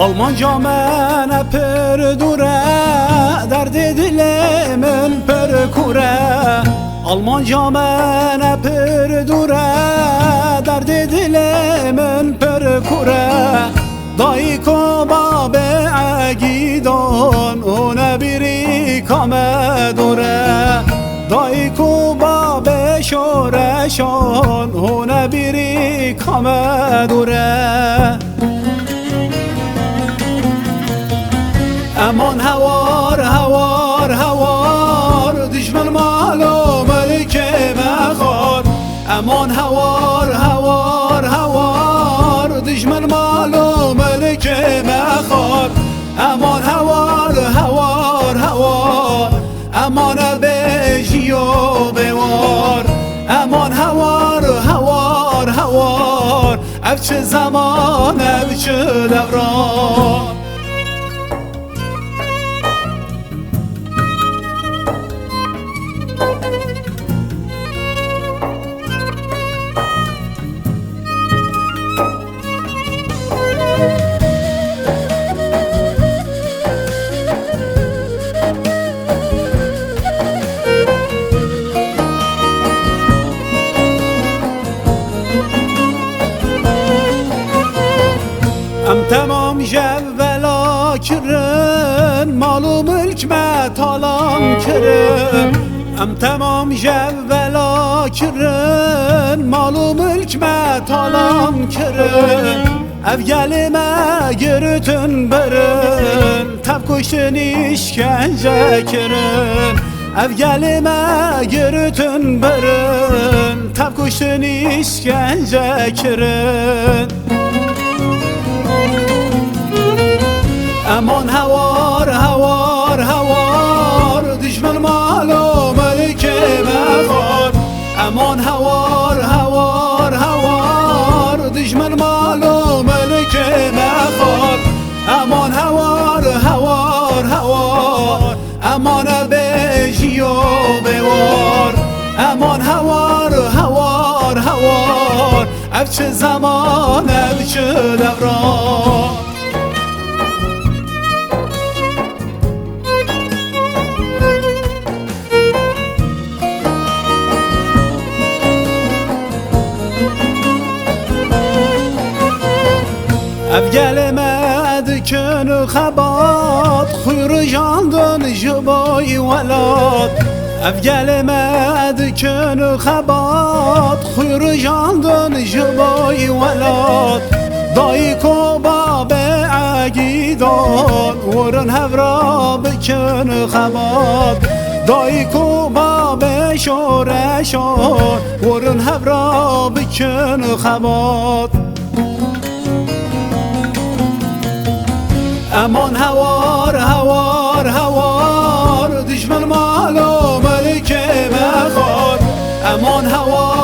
Almanca mənə per durə, dərd dilimin per kurə. Almanca mənə per durə, dərd dilimin per kurə. Dayko babə əgidan, ona biri kame durə. Dayko babə şoreşan, ona biri kame durə. امان هوار هوار هوار دشمن مالو ملک مخار. امان هوار هوار هوار دشمن مالو ملک مخار. امان هوار هوار هوار امان بجی و بوار. امان هوار هوار هوار افچه زمان افچه دوران. ام تمام جولا کرن مالو ملک متالام کرن. ام تمام جولا کرن مالو ملک متالام کرن. ev gelime gürütün bırın tap kuşun işkence kirin. ev gelime gürütün bırın tap kuşun işkence kirin. امان هوار هوار هوار دشمن مالو ملک مخار. امان هوار هوار هوار دشمن مالو ملک مخار. امان هوار هوار هوار امان بجی و بوار. امان هوار هوار هوار افچه زمان افچه دوران. ev gelime dükün xabat xuyru jandın jiboy velat. ev gelime dükün xabat xuyru jandın jiboy velat. dayko babə əgidan vurun həvra bükün xabat. dayko babə şoreşan vurun həvra bükün xabat. امان هوار هوار هوار دشمن مالو ملک مخار. امان هوار